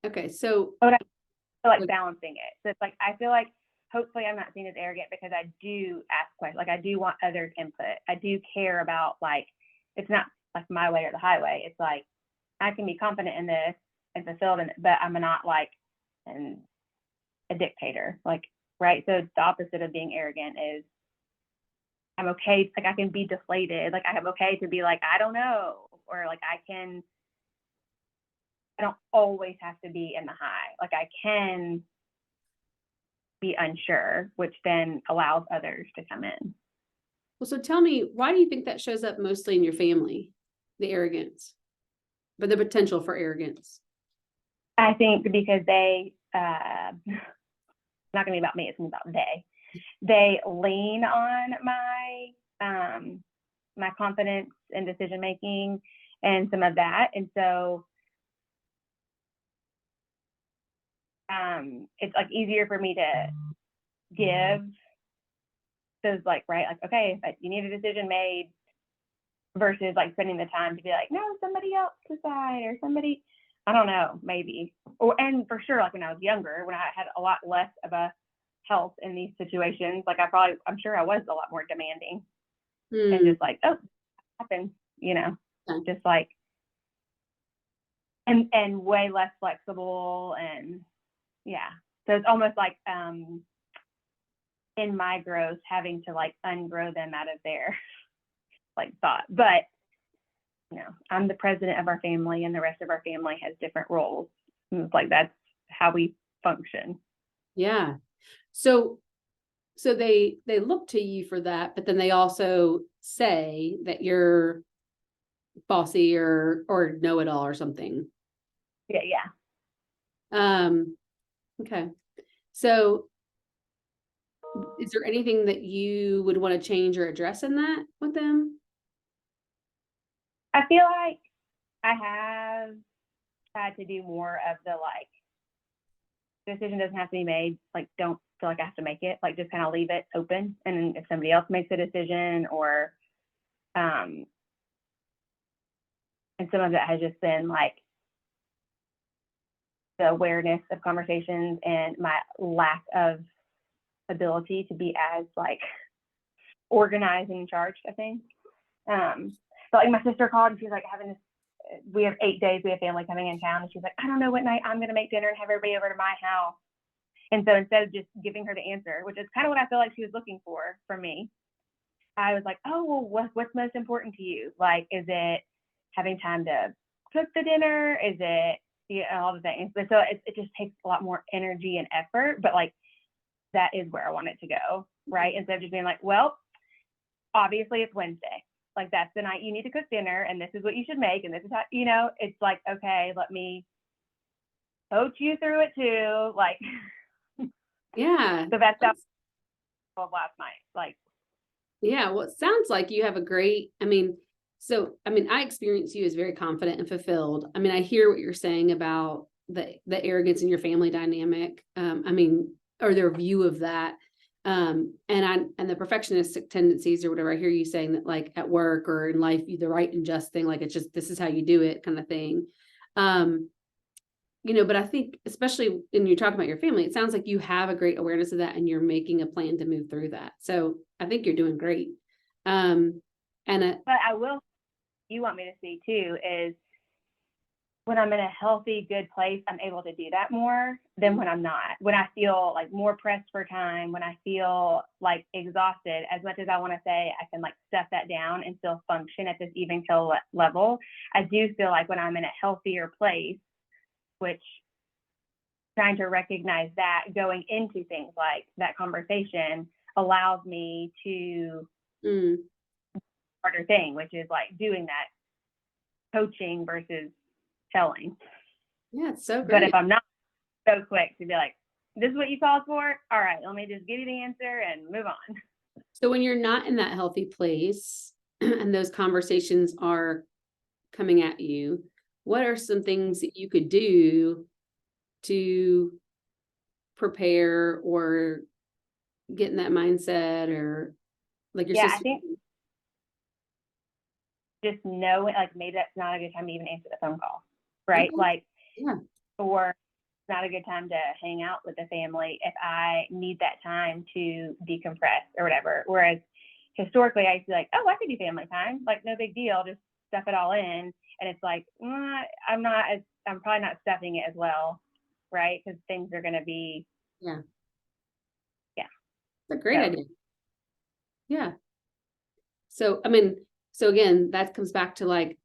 okay. So, I feel like balancing it. So it's like, I feel like hopefully I'm not seen as arrogant because I do ask questions. Like, I do want others' input. I do care about, like, it's not like my way or the highway. It's like, I can be confident in this and fulfilled in it, but I'm not like a dictator. Like, right? So the opposite of being arrogant is I'm okay. Like, I can be deflated. Like, I'm okay to be like, I don't know. Or like, I don't always have to be in the high. Like, I can be unsure, which then allows others to come in. Well, so tell me, why do you think that shows up mostly in your family, the arrogance, but the potential for arrogance? I think because they, it's not going to be about me, it's going to be about they lean on my confidence and decision making and some of that. And so it's like easier for me to give those, like, right, like, okay, if you need a decision made, versus like spending the time to be like, no, somebody else decide, or somebody, I don't know, maybe. Or, and for sure, like when I was younger, when I had a lot less of a health in these situations, like I'm sure I was a lot more demanding and just like, oh, happens, just like, and way less flexible. And yeah, so it's almost like in my growth having to like ungrow them out of their like thought. But I'm the president of our family, and the rest of our family has different roles. And it's like that's how we function. Yeah. So they look to you for that, but then they also say that you're bossy or know it all or something. Yeah. Okay. So is there anything that you would want to change or address in that with them? I feel like I have tried to do more of the like, decision doesn't have to be made. Like, don't feel like I have to make it. Like, just kind of leave it open. And if somebody else makes a decision, or, and some of it has just been like the awareness of conversations and my lack of ability to be as like organized and in charge of things. But like my sister called and she was like having this, we have 8 days, we have family coming in town, and she's like, I don't know what night I'm going to make dinner and have everybody over to my house. And so instead of just giving her the answer, which is kind of what I feel like she was looking for from me, I was like, oh, well, what's most important to you? Like, is it having time to cook the dinner? Is it, all the things? But so it just takes a lot more energy and effort, but like, that is where I want it to go, right? Instead of just being like, well, obviously it's Wednesday. Like, that's the night you need to cook dinner, and this is what you should make, and this is how, it's like, okay, let me coach you through it too. Like, yeah. So that's of last night. Like, yeah, well, it sounds like you have a great, I experience you as very confident and fulfilled. I mean, I hear what you're saying about the arrogance in your family dynamic. Or their view of that. And the perfectionistic tendencies or whatever. I hear you saying that like at work or in life, the right and just thing, like it's just, this is how you do it kind of thing. But I think especially when you're talking about your family, it sounds like you have a great awareness of that and you're making a plan to move through that. So I think you're doing great. But I will, you want me to see too, is when I'm in a healthy, good place, I'm able to do that more than when I'm not. When I feel like more pressed for time, when I feel like exhausted, as much as I want to say I can like stuff that down and still function at this even keel level, I do feel like when I'm in a healthier place, which trying to recognize that going into things like that conversation allows me to harder thing, which is like doing that coaching versus telling. Yeah, it's so great. But if I'm not so quick to be like, this is what you called for, all right, let me just give you the answer and move on. So when you're not in that healthy place and those conversations are coming at you, what are some things that you could do to prepare or get in that mindset, or like your sister? I think just know, like, maybe that's not a good time to even answer the phone call, right? Okay. Like, yeah. Or it's not a good time to hang out with the family if I need that time to decompress or whatever. Whereas historically, I used to be like, oh, I could do family time, like no big deal, just stuff it all in. And it's like, I'm probably not stuffing it as well, right? Because things are going to be. Yeah. It's a great idea. Yeah. So again, that comes back to like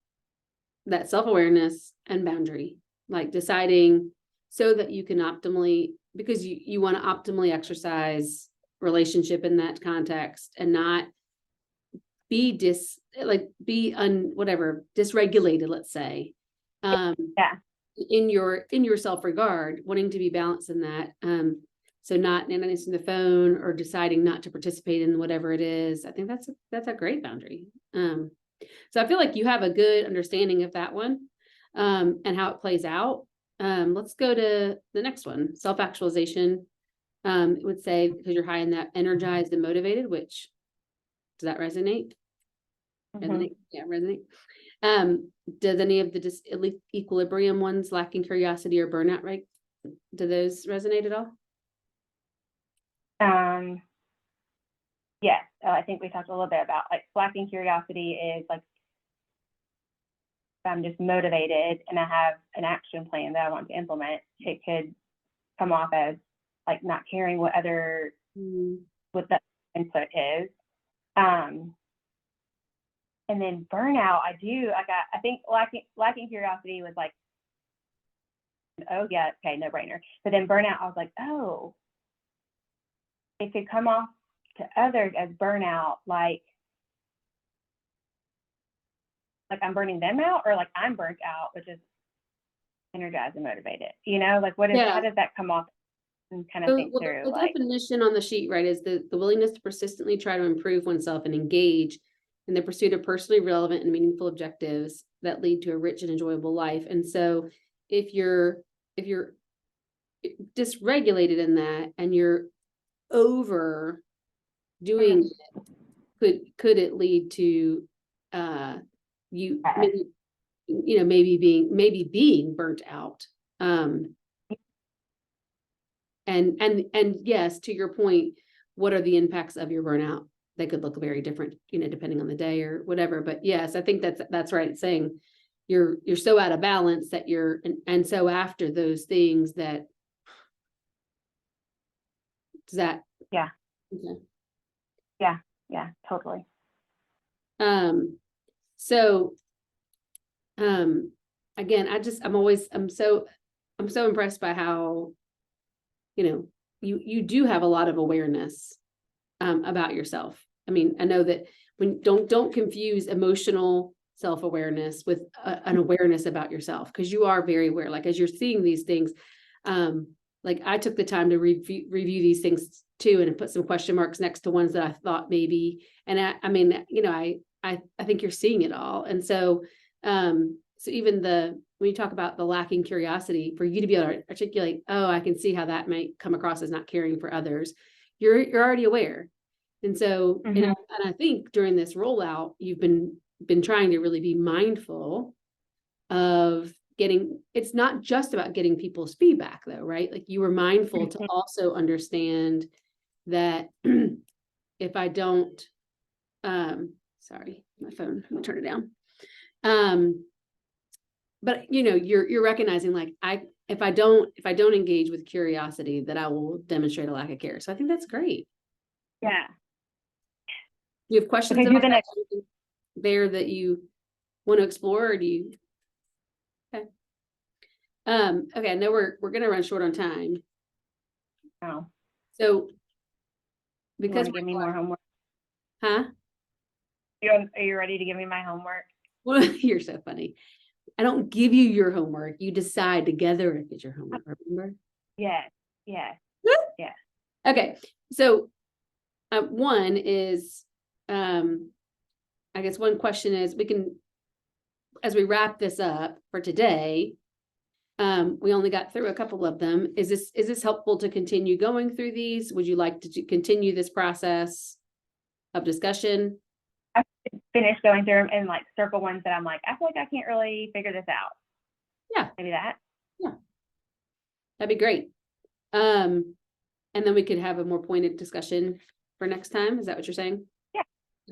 that self-awareness and boundary, like deciding so that you can optimally, because you want to optimally exercise relationship in that context and not be dysregulated, let's say, in your self-regard, wanting to be balanced in that. So not answering the phone or deciding not to participate in whatever it is. I think that's a great boundary. So I feel like you have a good understanding of that one, and how it plays out. Let's go to the next one, self-actualization. It would say, because you're high in that, energized and motivated, which, does that resonate? Mhm. Resonate. Does any of the equilibrium ones, lacking curiosity or burnout, right? Do those resonate at all? Yes. I think we talked a little bit about like lacking curiosity is like if I'm just motivated and I have an action plan that I want to implement, it could come off as like not caring what what the input is. And then burnout, I think lacking curiosity was like, oh yeah, okay, no brainer. But then burnout, I was like, oh, it could come off to others as burnout, like I'm burning them out, or like I'm burnt out, which is energized and motivated. Like how does that come off? And kind of think through. The definition on the sheet, right, is the willingness to persistently try to improve oneself and engage in the pursuit of personally relevant and meaningful objectives that lead to a rich and enjoyable life. And so if you're dysregulated in that and you're over doing it, could it lead to you maybe being burnt out? And yes, to your point, what are the impacts of your burnout? They could look very different, depending on the day or whatever. But yes, I think that's right. Saying you're so out of balance that and so after those things does that. Yeah. Okay. Yeah, totally. So, again, I'm so impressed by how, you do have a lot of awareness about yourself. I mean, I know that don't confuse emotional self-awareness with an awareness about yourself, because you are very aware. Like as you're seeing these things, like I took the time to review these things too, and put some question marks next to ones that I thought maybe. And I mean, I think you're seeing it all. And so, so even when you talk about the lacking curiosity, for you to be able to articulate, oh, I can see how that might come across as not caring for others. You're already aware. And so, and I think during this rollout, you've been trying to really be mindful of it's not just about getting people's feedback though, right? Like you were mindful to also understand that if I don't, sorry, my phone, I'm gonna turn it down. But you're recognizing like if I don't engage with curiosity, that I will demonstrate a lack of care. So I think that's great. Yeah. You have questions about that there that you want to explore, or do you? Okay. Okay, I know we're gonna run short on time. Oh. So because you give me more homework. Huh? Are you ready to give me my homework? Well, you're so funny. I don't give you your homework. You decide together if it's your homework, remember? Yes. Yes. Yes. Okay. So one is, I guess one question is, we can, as we wrap this up for today, we only got through a couple of them. Is this helpful to continue going through these? Would you like to continue this process of discussion? I finished going through them and like circle ones that I'm like, I feel like I can't really figure this out. Yeah. Maybe that. Yeah. That'd be great. And then we could have a more pointed discussion for next time. Is that what you're saying? Yeah.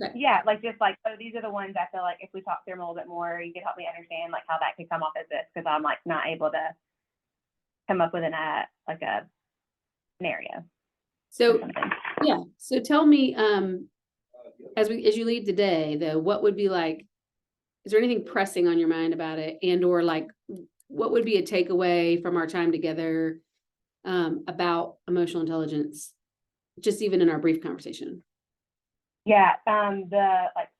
Okay. Yeah. Like just like, oh, these are the ones I feel like if we talk through them a little bit more, you could help me understand like how that could come off as this, because I'm like not able to come up with like a scenario. So yeah. So tell me, as you leave today though, what would be like, is there anything pressing on your mind about it, and or like what would be a takeaway from our time together about emotional intelligence, just even in our brief conversation? Yeah, the like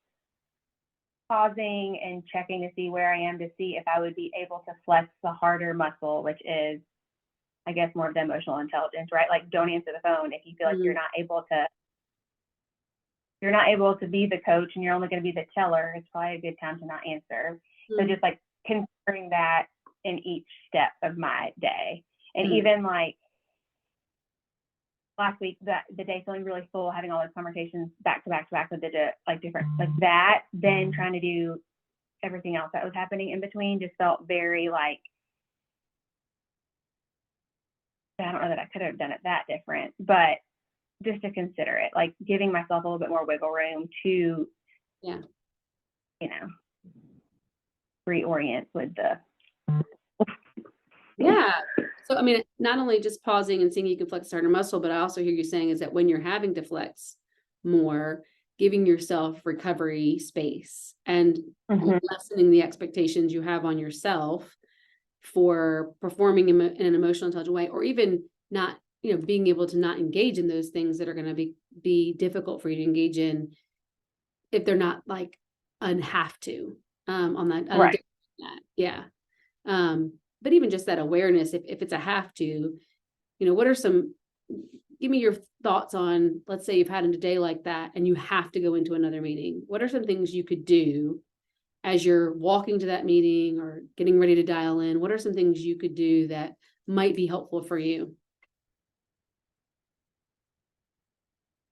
pausing and checking to see where I am, to see if I would be able to flex the harder muscle, which is, I guess, more of the emotional intelligence, right? Like don't answer the phone if you feel like you're not able to be the coach and you're only going to be the teller. It's probably a good time to not answer. So just like considering that in each step of my day, and even like last week, the day feeling really full, having all those conversations back to back to back with the like different like that, then trying to do everything else that was happening in between just felt very like, I don't know that I could have done it that different, but just to consider it, like giving myself a little bit more wiggle room to, Yeah. you know, reorient with the. Yeah. So, I mean, not only just pausing and seeing you can flex a certain muscle, but I also hear you saying is that when you're having to flex more, giving yourself recovery space and lessening the expectations you have on yourself for performing in an emotional, intelligent way, or even not, you know, being able to not engage in those things that are going to be difficult for you to engage in if they're not like have to, on that. Right. Yeah. But even just that awareness, if it's a have to, you know, what are give me your thoughts on, let's say you've had a day like that and you have to go into another meeting. What are some things you could do as you're walking to that meeting or getting ready to dial in? What are some things you could do that might be helpful for you?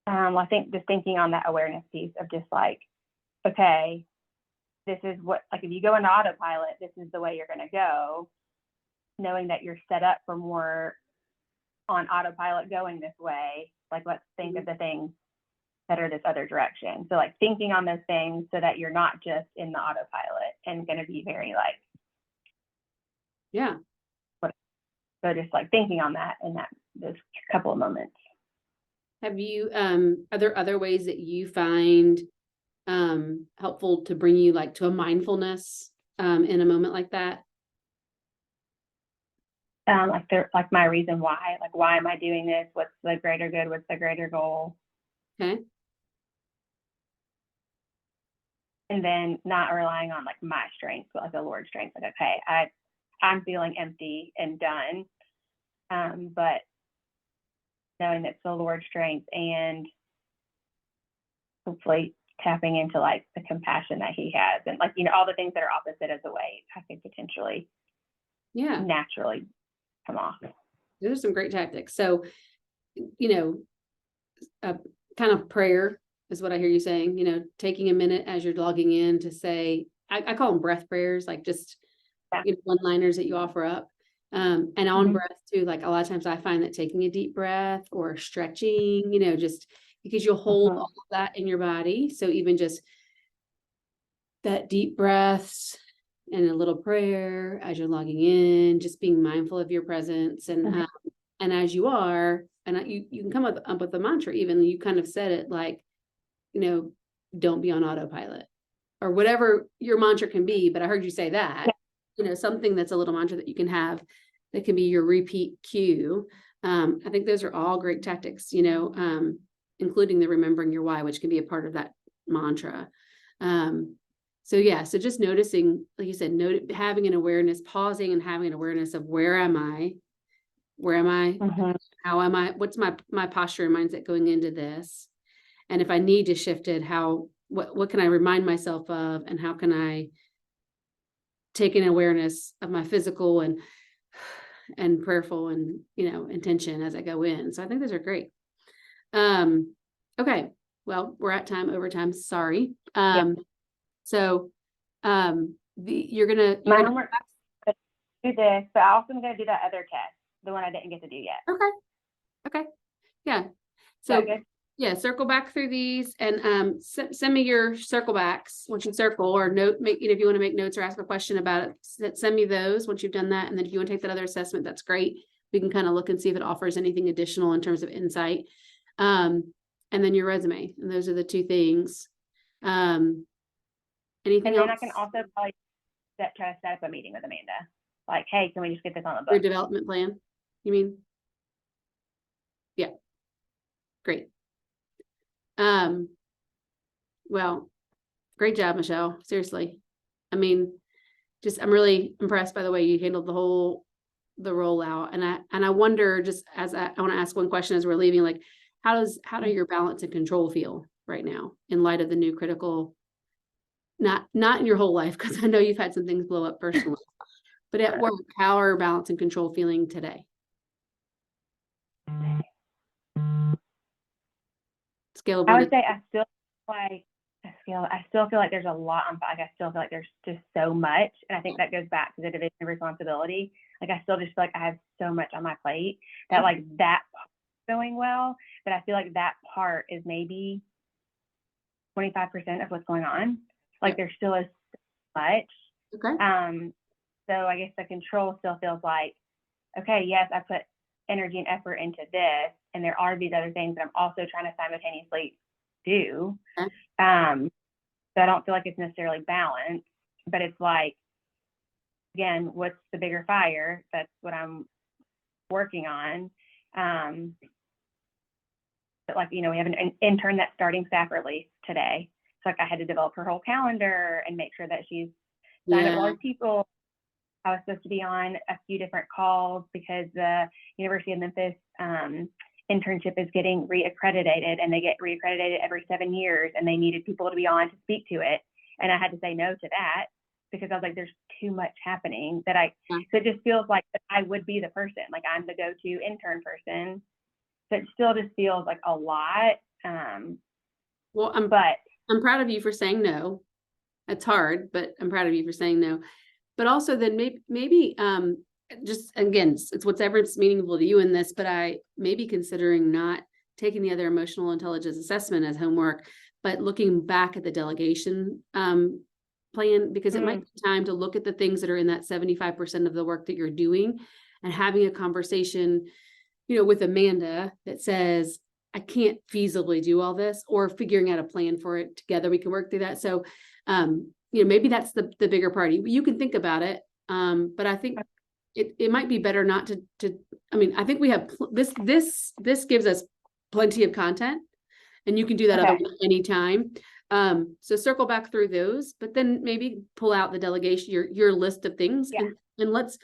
I think just thinking on that awareness piece of just like, okay, this is what, like if you go into autopilot, this is the way you're going to go, knowing that you're set up for more on autopilot going this way. Like, let's think of the things that are this other direction. So like thinking on those things so that you're not just in the autopilot and going to be very like, yeah. So just like thinking on that in those couple of moments. Have you, are there other ways that you find helpful to bring you like to a mindfulness in a moment like that? Like my reason why, like why am I doing this? What's the greater good? What's the greater goal? Okay. And then not relying on like my strength, but like the Lord's strength. Like, okay, I'm feeling empty and done. But knowing that's the Lord's strength and hopefully tapping into like the compassion that he has and like, you know, all the things that are opposite of the way I could potentially naturally come off. Those are some great tactics. So, you know, kind of prayer is what I hear you saying, you know, taking a minute as you're logging in to say, I call them breath prayers, like just you know, one-liners that you offer up. And on breath too, like a lot of times I find that taking a deep breath or stretching, you know, just because you'll hold all of that in your body. So even just that deep breaths and a little prayer as you're logging in, just being mindful of your presence. And as you are, and you can come up with a mantra, even you kind of said it like, you know, don't be on autopilot or whatever your mantra can be. But I heard you say that, you know, something that's a little mantra that you can have that can be your repeat cue. I think those are all great tactics, you know, including the remembering your why, which can be a part of that mantra. So yeah, so just noticing, like you said, having an awareness, pausing and having an awareness of where am I? How am I? What's my posture and mindset going into this? And if I need to shift it, what can I remind myself of, and how can I take an awareness of my physical and prayerful and, you know, intention as I go in. So I think those are great. Okay. Well, we're at overtime. Sorry. So, you're going to homework do this, but I also am going to do that other test, the one I didn't get to do yet. Okay. Yeah. So yeah, circle back through these and send me your circle backs once you circle, or note, you know, if you want to make notes or ask a question about it, send me those once you've done that. And then if you want to take that other assessment, that's great. We can kind of look and see if it offers anything additional in terms of insight. And then your resume. And those are the two things. Anything and then else? I can also probably try to set up a meeting with Amanda. Like, hey, can we just get this on the book? Your development plan, you mean? Yeah. Great. Well, great job, Michelle. Seriously. I mean, I'm really impressed by the way you handled the rollout. And I wonder, just as I want to ask one question as we're leaving, like, how do your balance and control feel right now in light of the new critical, not in your whole life, because I know you've had some things blow up personally, but at work, how are balance and control feeling today? Scale of I what would is, say I still feel like there's a lot on, like, I still feel like there's just so much. And I think that goes back to the division of responsibility. Like, I still just feel like I have so much on my plate that like that part's going well, but I feel like that part is maybe 25% of what's going on. Like, there still is so much. okay, So I guess the control still feels like, okay, yes, I put energy and effort into this, and there are these other things that I'm also trying to simultaneously do. okay. So I don't feel like it's necessarily balanced, but it's like, again, what's the bigger fire? That's what I'm working on. But like, we have an intern that's starting staff release today. So like I had to develop her whole calendar and make sure that she's signed up all Yeah, these people. I was supposed to be on a few different calls because the University of Memphis internship is getting reaccredited, and they get reaccredited every 7 years, and they needed people to be on to speak to it. And I had to say no to that because I was like, there's too much happening that so it just feels like that I would be the person, like I'm the go-to intern person. So it still just feels like a lot. well, But I'm proud of you for saying no. It's hard, but I'm proud of you for saying no. But also then maybe just again, it's whatever's meaningful to you in this, but I maybe considering not taking the other emotional intelligence assessment as homework, but looking back at the delegation plan, because it might be time to look at the things that are in that 75% of the work that you're doing and having a conversation, with Amanda that says, I can't feasibly do all this, or figuring out a plan for it together. We can work through that. So, maybe that's the bigger party. You can think about it. But I think it might be better not to, I think we have this gives us plenty of content, and you can do that okay. other one anytime. So circle back through those, but then maybe pull out the delegation, your list of things, Yeah. and let's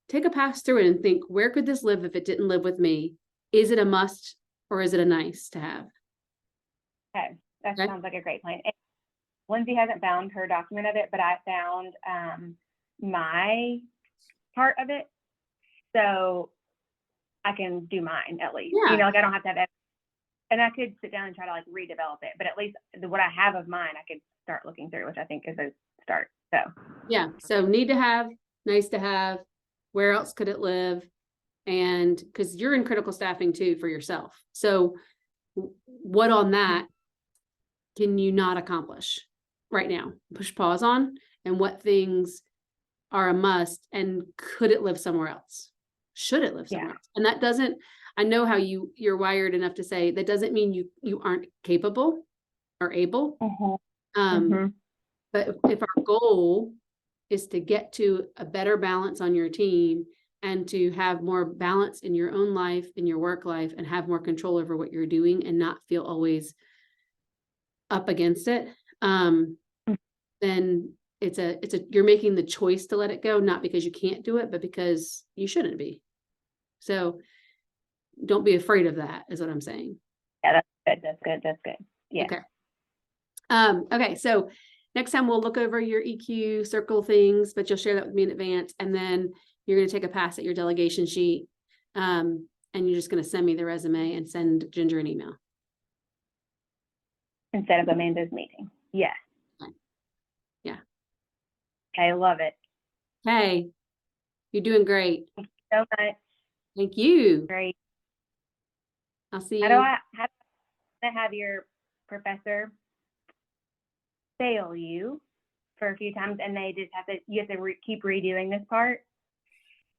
take a pass through it and think, where could this live if it didn't live with me? Is it a must or is it a nice to have? Okay. That Okay. sounds like a great plan. And Lindsay hasn't found her document of it, but I found my part of it. So I can do mine at least. Yeah. Like I don't have to have, and I could sit down and try to like redevelop it, but at least what I have of mine, I could start looking through, which I think is a start. So Yeah. So need to have, nice to have, where else could it live? And because you're in critical staffing too for yourself. So what on that can you not accomplish right now? Push pause on, and what things are a must, and could it live somewhere else? Should it live somewhere else? And that doesn't, I know how you're wired enough to say that doesn't mean you aren't capable or able. But if our goal is to get to a better balance on your team and to have more balance in your own life, in your work life, and have more control over what you're doing and not feel always up against it, then you're making the choice to let it go, not because you can't do it, but because you shouldn't be. So don't be afraid of that, is what I'm saying. Yeah, that's good. Yeah. Okay. Okay. So next time we'll look over your EQ circle things, but you'll share that with me in advance. And then you're going to take a pass at your delegation sheet. And you're just going to send me the resume and send Ginger an email. Instead of Amanda's meeting. Yeah. Okay. Yeah. Okay. Love it. Hey, you're doing great. Thank you so much. Thank you. Great. I'll see you. How do I have your professor fail you for a few times, and they just you have to keep redoing this part?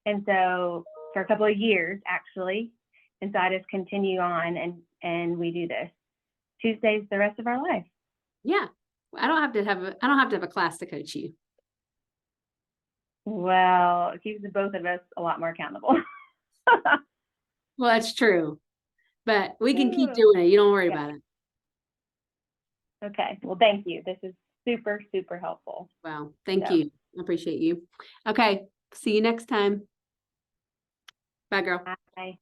And so for a couple of years, actually. And so I just continue on and we do this Tuesdays the rest of our life. Yeah. I don't have to have a class to coach you. Well, it keeps both of us a lot more accountable. Well, that's true, but we can keep doing it. You don't worry about it. Okay. Well, thank you. This is super, super helpful. Wow. Thank you. I appreciate you. Okay. See you next time. Bye, girl. Bye.